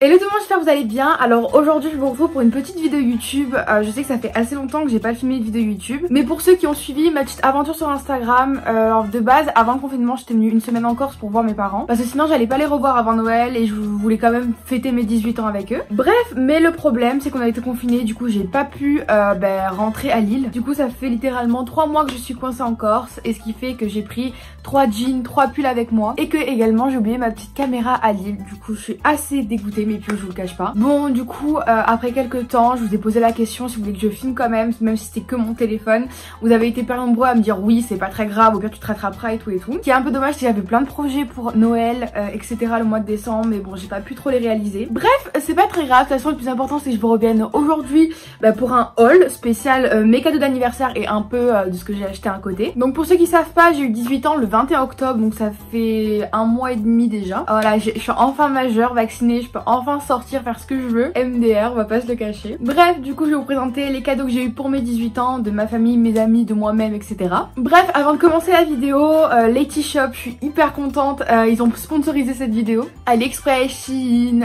Hello tout le monde, j'espère que vous allez bien. Alors aujourd'hui je vous retrouve pour une petite vidéo YouTube. Je sais que ça fait assez longtemps que j'ai pas filmé de vidéo YouTube, mais pour ceux qui ont suivi ma petite aventure sur Instagram, de base avant le confinement j'étais venue une semaine en Corse pour voir mes parents, parce que sinon j'allais pas les revoir avant Noël et je voulais quand même fêter mes 18 ans avec eux. Bref, mais le problème c'est qu'on a été confinés, du coup j'ai pas pu rentrer à Lille. Du coup ça fait littéralement 3 mois que je suis coincée en Corse, et ce qui fait que j'ai pris 3 jeans, 3 pulls avec moi, et que également j'ai oublié ma petite caméra à Lille. Du coup je suis assez dégoûtée, mais puis je vous le cache pas. Bon, du coup après quelques temps je vous ai posé la question si vous voulez que je filme quand même si c'était que mon téléphone. Vous avez été pas nombreux à me dire oui c'est pas très grave, au pire tu te rattraperas et tout et tout. Ce qui est un peu dommage, c'est que j'avais plein de projets pour Noël etc le mois de décembre, mais bon j'ai pas pu trop les réaliser. Bref, c'est pas très grave, de toute façon le plus important c'est que je vous revienne aujourd'hui pour un haul spécial mes cadeaux d'anniversaire et un peu de ce que j'ai acheté à un côté. Donc pour ceux qui savent pas, j'ai eu 18 ans le 21 octobre, donc ça fait 1 mois et demi déjà. Voilà, je suis enfin majeure, vaccinée, je peux enfin sortir, faire ce que je veux. MDR, on va pas se le cacher. Bref, du coup je vais vous présenter les cadeaux que j'ai eu pour mes 18 ans, de ma famille, mes amis, de moi-même, etc. Bref, avant de commencer la vidéo, Lady Shop, je suis hyper contente, ils ont sponsorisé cette vidéo. AliExpress, Shein,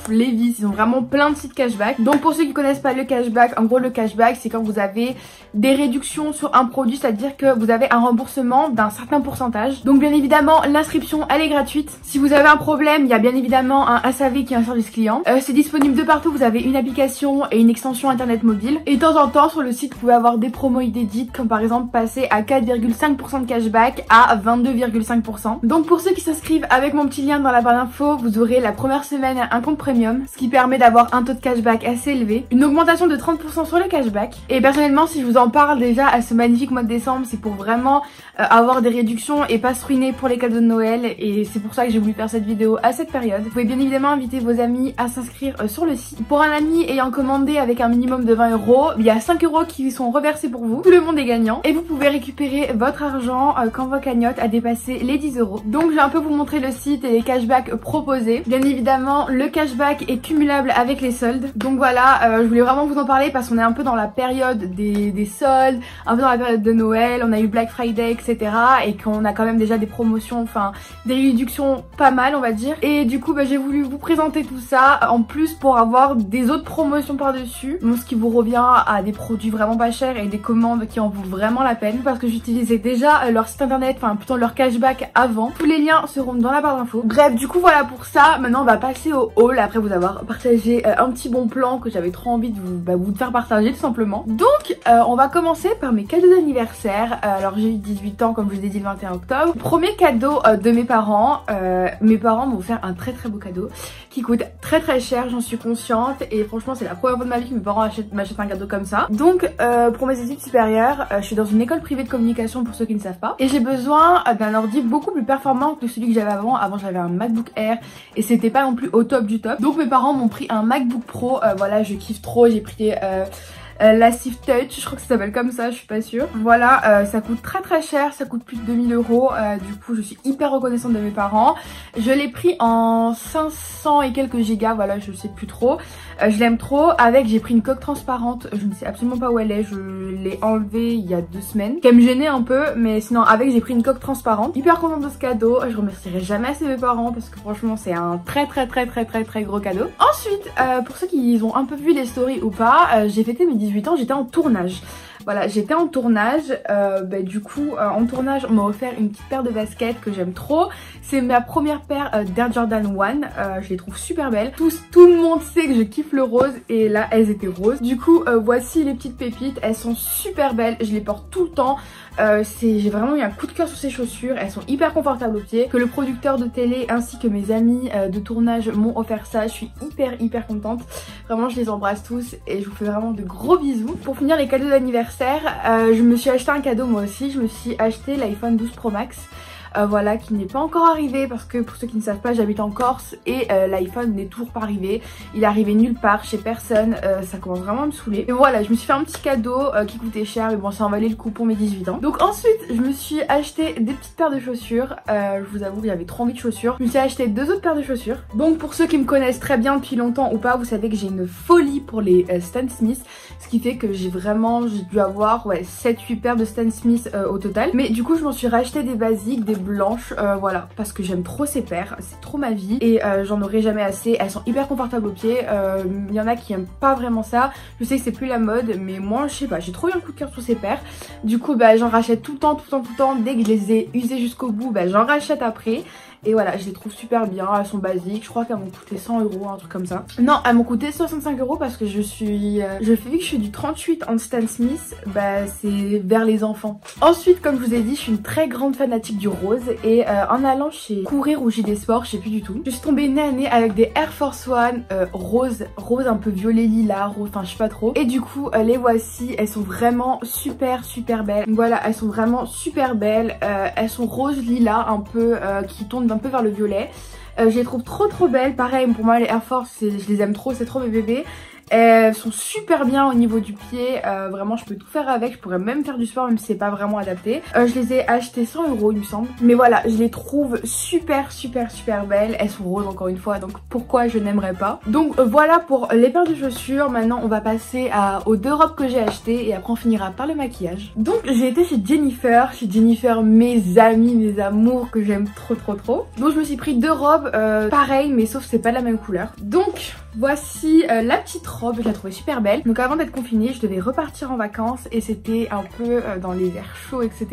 Levi's, ils ont vraiment plein de sites cashback. Donc pour ceux qui connaissent pas le cashback, en gros le cashback c'est quand vous avez des réductions sur un produit, c'est-à-dire que vous avez un remboursement d'un certain pourcentage. Donc bien évidemment l'inscription elle est gratuite. Si vous avez un problème, il y a bien évidemment un SAV qui est un service client. C'est disponible de partout, vous avez une application et une extension internet mobile. Et de temps en temps sur le site vous pouvez avoir des promos inédites, comme par exemple passer à 4,5% de cashback à 22,5%. Donc pour ceux qui s'inscrivent avec mon petit lien dans la barre d'infos, vous aurez la première semaine un compte premium, ce qui permet d'avoir un taux de cashback assez élevé, une augmentation de 30% sur le cashback. Et personnellement si je vous en parle déjà à ce magnifique mois de décembre, c'est pour vraiment avoir des réductions et pas se ruiner pour les cadeaux de Noël, et c'est pour ça que j'ai voulu faire cette vidéo à cette période. Vous pouvez bien évidemment inviter vos amis à s'inscrire sur le site. Pour un ami ayant commandé avec un minimum de 20 €, il y a 5 € qui sont reversés pour vous. Tout le monde est gagnant et vous pouvez récupérer votre argent quand votre cagnotte a dépassé les 10 €. Donc je vais un peu vous montrer le site et les cashbacks proposés. Bien évidemment le cashback est cumulable avec les soldes. Donc voilà, je voulais vraiment vous en parler parce qu'on est un peu dans la période des soldes, un peu dans la période de Noël, on a eu Black Friday etc. et qu'on a quand même déjà des promotions, enfin des réductions pas mal on va dire. Et du coup j'ai voulu vous présenter tout ça en plus pour avoir des autres promotions par dessus, donc ce qui vous revient à des produits vraiment pas chers et des commandes qui en vaut vraiment la peine, parce que j'utilisais déjà leur site internet, enfin plutôt leur cashback avant. Tous les liens seront dans la barre d'infos. Bref, du coup voilà pour ça. Maintenant on va passer au haul après vous avoir partagé un petit bon plan que j'avais trop envie de vous faire partager tout simplement. Donc on va commencer par mes cadeaux d'anniversaire. Alors j'ai eu 18 ans comme je vous ai dit le 21 octobre. Premier cadeau de mes parents m'ont offert un très beau cadeau qui coûte très cher, j'en suis consciente, et franchement c'est la première fois de ma vie que mes parents m'achètent un cadeau comme ça. Donc pour mes études supérieures, je suis dans une école privée de communication pour ceux qui ne savent pas, et j'ai besoin d'un ordi beaucoup plus performant que celui que j'avais avant. Avant j'avais un MacBook Air et c'était pas non plus au top du top. Donc mes parents m'ont pris un MacBook Pro, voilà je kiffe trop, j'ai pris la Swift Touch, je crois que ça s'appelle comme ça, je suis pas sûre. Voilà, ça coûte très cher, ça coûte plus de 2000 €. Du coup, je suis hyper reconnaissante de mes parents. Je l'ai pris en 500 et quelques gigas, voilà, je sais plus trop. Je l'aime trop. Avec, j'ai pris une coque transparente, je ne sais absolument pas où elle est, je l'ai enlevée il y a 2 semaines, qui me gênait un peu, mais sinon avec j'ai pris une coque transparente. Hyper contente de ce cadeau, je remercierai jamais assez mes parents parce que franchement c'est un très gros cadeau. Ensuite, pour ceux qui ont un peu vu les stories ou pas, j'ai fêté mes 18 ans, j'étais en tournage. Voilà, j'étais en tournage, du coup en tournage on m'a offert une petite paire de baskets que j'aime trop. C'est ma première paire d'Air Jordan 1, je les trouve super belles. Tout le monde sait que je kiffe le rose et là elles étaient roses. Du coup voici les petites pépites, elles sont super belles, je les porte tout le temps. J'ai vraiment eu un coup de cœur sur ces chaussures, elles sont hyper confortables aux pieds. Que le producteur de télé ainsi que mes amis de tournage m'ont offert ça, je suis hyper contente. Vraiment je les embrasse tous et je vous fais vraiment de gros bisous. Pour finir les cadeaux d'anniversaire, je me suis acheté un cadeau moi aussi, je me suis acheté l'iPhone 12 Pro Max. Voilà, qui n'est pas encore arrivé parce que pour ceux qui ne savent pas j'habite en Corse et l'iPhone n'est toujours pas arrivé. Il est arrivé nulle part, chez personne, ça commence vraiment à me saouler. Et voilà, je me suis fait un petit cadeau qui coûtait cher, mais bon ça en valait le coup pour mes 18 ans. Donc ensuite je me suis acheté des petites paires de chaussures, je vous avoue que j'avais trop envie de chaussures. Je me suis acheté 2 autres paires de chaussures. Donc pour ceux qui me connaissent très bien depuis longtemps ou pas, vous savez que j'ai une folie pour les Stan Smith, ce qui fait que j'ai dû avoir 7-8 paires de Stan Smith au total. Mais du coup je m'en suis racheté des basiques, des blanches, voilà, parce que j'aime trop ces paires, c'est trop ma vie et j'en aurai jamais assez. Elles sont hyper confortables aux pieds, il y en a qui aiment pas vraiment ça, je sais que c'est plus la mode, mais moi je sais pas, j'ai trop eu un coup de cœur sur ces paires. Du coup bah j'en rachète tout le temps, dès que je les ai usées jusqu'au bout, bah j'en rachète après. Et voilà, je les trouve super bien, elles sont basiques, je crois qu'elles m'ont coûté 100 €, un truc comme ça. Non, elles m'ont coûté 65 € parce que vu que je suis du 38 en Stan Smith, bah c'est vers les enfants. Ensuite, comme je vous ai dit, je suis une très grande fanatique du rose et en allant chez Courir ou JD Sport, je sais plus du tout, je suis tombée nez à nez avec des Air Force One rose un peu violet lilas, rose, enfin je sais pas trop. Et du coup, les voici, elles sont vraiment super belles. Donc voilà, elles sont vraiment super belles, elles sont rose lilas un peu qui tournent un peu vers le violet. Je les trouve trop belles. Pareil pour moi les Air Force je les aime trop, c'est trop mes bébés. Elles sont super bien au niveau du pied, vraiment je peux tout faire avec, je pourrais même faire du sport même si c'est pas vraiment adapté. Je les ai achetées 100 € il me semble, mais voilà, je les trouve super belles. Elles sont roses encore une fois, donc pourquoi je n'aimerais pas. Donc voilà pour les paires de chaussures. Maintenant on va passer aux 2 robes que j'ai achetées et après on finira par le maquillage. Donc j'ai été chez Jennifer, mes amis, mes amours que j'aime trop. Donc je me suis pris 2 robes pareilles mais sauf que c'est pas de la même couleur. Donc voici la petite robe, je la trouvais super belle. Donc avant d'être confinée, je devais repartir en vacances et c'était un peu dans les airs chauds, etc.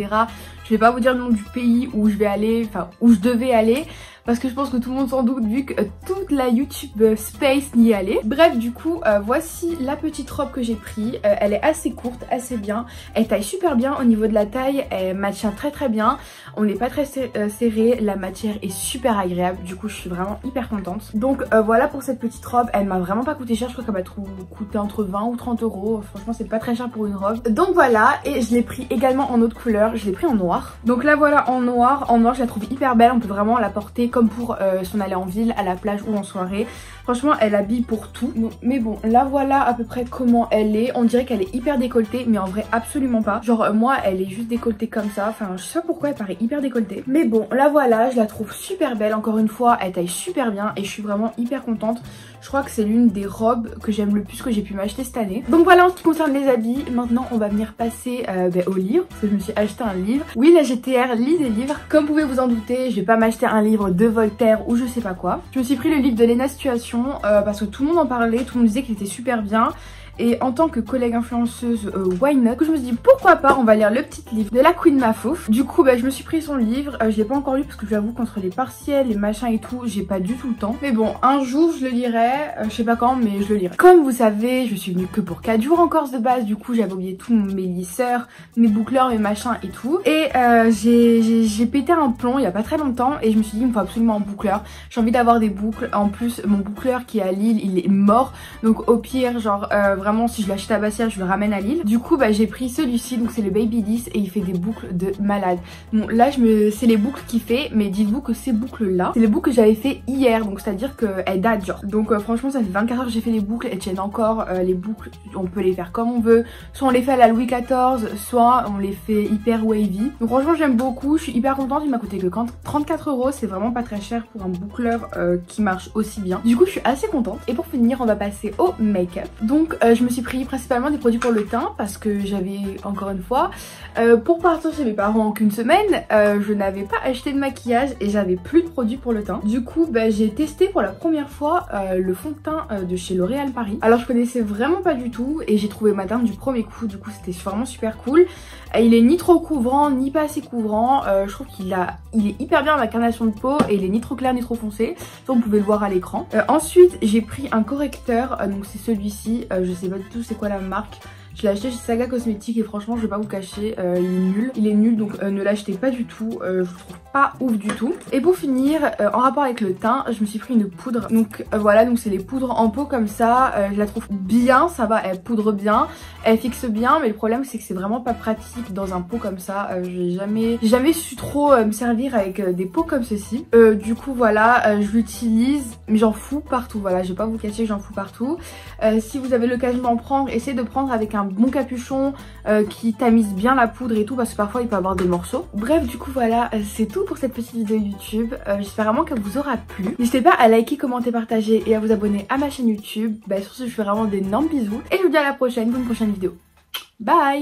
Je vais pas vous dire le nom du pays où je vais aller, enfin où je devais aller, parce que je pense que tout le monde s'en doute vu que toute la YouTube space n'y allait. Bref, du coup, voici la petite robe que j'ai pris. Elle est assez courte, assez bien. Elle taille super bien au niveau de la taille. Elle maintient très bien. On n'est pas très serré. La matière est super agréable. Du coup, je suis vraiment hyper contente. Donc voilà pour cette petite robe. Elle m'a vraiment pas coûté cher. Je crois qu'elle m'a coûté entre 20 ou 30 €. Franchement, c'est pas très cher pour une robe. Donc voilà. Et je l'ai pris également en autre couleur. Je l'ai pris en noir. Donc là, voilà en noir. En noir, je la trouve hyper belle. On peut vraiment la porter comme pour si on allait en ville, à la plage ou en soirée. Franchement elle habille pour tout. Donc, mais bon là voilà à peu près comment elle est. On dirait qu'elle est hyper décolletée mais en vrai absolument pas. Genre moi elle est juste décolletée comme ça. Enfin je sais pas pourquoi elle paraît hyper décolletée. Mais bon là voilà, je la trouve super belle. Encore une fois elle taille super bien et je suis vraiment hyper contente. Je crois que c'est l'une des robes que j'aime le plus que j'ai pu m'acheter cette année. Donc voilà en ce qui concerne les habits. Maintenant on va venir passer au livre. Parce que je me suis acheté un livre. Oui la GTR lit des livres. Comme vous pouvez vous en douter, je vais pas m'acheter un livre de Voltaire ou je sais pas quoi. Je me suis pris le livre de Léna Situation parce que tout le monde en parlait, tout le monde disait qu'il était super bien. Et en tant que collègue influenceuse, why not? Je me suis dit pourquoi pas, on va lire le petit livre de la Queen Mafouf. Du coup bah je me suis pris son livre, je l'ai pas encore lu parce que j'avoue qu'entre les partiels, les machins et tout, j'ai pas du tout le temps. Mais bon un jour je le lirai, je sais pas quand mais je le lirai. Comme vous savez je suis venue que pour 4 jours en Corse de base, du coup j'avais oublié tous mes lisseurs, mes boucleurs, mes machins et tout. Et j'ai pété un plomb il y a pas très longtemps et je me suis dit il me faut absolument un boucleur. J'ai envie d'avoir des boucles, en plus mon boucleur qui est à Lille il est mort. Donc au pire genre vraiment si je l'achète à Bastia je le ramène à Lille. Du coup bah j'ai pris celui-ci, donc c'est le Babyliss et il fait des boucles de malade. Bon là c'est les boucles qu'il fait, mais dites-vous que ces boucles là c'est les boucles que j'avais fait hier, donc c'est à dire qu'elles datent genre. Donc franchement ça fait 24 heures que j'ai fait les boucles, elles tiennent encore. Les boucles on peut les faire comme on veut, soit on les fait à la Louis XIV, soit on les fait hyper wavy. Donc franchement j'aime beaucoup, je suis hyper contente. Il m'a coûté que 34 €, c'est vraiment pas très cher pour un boucleur qui marche aussi bien. Du coup je suis assez contente. Et pour finir on va passer au make-up. Donc je me suis pris principalement des produits pour le teint parce que j'avais encore une fois pour partir chez mes parents en qu'une semaine je n'avais pas acheté de maquillage et j'avais plus de produits pour le teint. Du coup bah, j'ai testé pour la première fois le fond de teint de chez L'Oréal Paris. Alors je connaissais vraiment pas du tout et j'ai trouvé ma teinte du premier coup, du coup c'était vraiment super cool. Il est ni trop couvrant ni pas assez couvrant, je trouve qu'il est hyper bien à ma carnation de peau et il est ni trop clair ni trop foncé. Ça vous pouvez le voir à l'écran. Ensuite j'ai pris un correcteur, donc c'est celui-ci, je sais pas du tout c'est quoi la marque. Je l'ai acheté chez Saga Cosmétiques et franchement je vais pas vous cacher, il est nul. Il est nul donc ne l'achetez pas du tout, je le trouve pas ouf du tout. Et pour finir, en rapport avec le teint, je me suis pris une poudre. Donc voilà, donc c'est les poudres en pot comme ça, je la trouve bien, ça va, elle poudre bien, elle fixe bien, mais le problème c'est que c'est vraiment pas pratique dans un pot comme ça. J'ai jamais su trop me servir avec des pots comme ceci. Du coup voilà, je l'utilise mais j'en fous partout, voilà, je vais pas vous cacher que j'en fous partout. Si vous avez l'occasion d'en prendre, essayez de prendre avec un bon capuchon qui tamise bien la poudre et tout parce que parfois il peut avoir des morceaux. Bref du coup voilà, c'est tout pour cette petite vidéo YouTube. J'espère vraiment qu'elle vous aura plu. N'hésitez pas à liker, commenter, partager et à vous abonner à ma chaîne YouTube. Sur ce je vous fais vraiment d'énormes bisous et je vous dis à la prochaine pour une prochaine vidéo. Bye.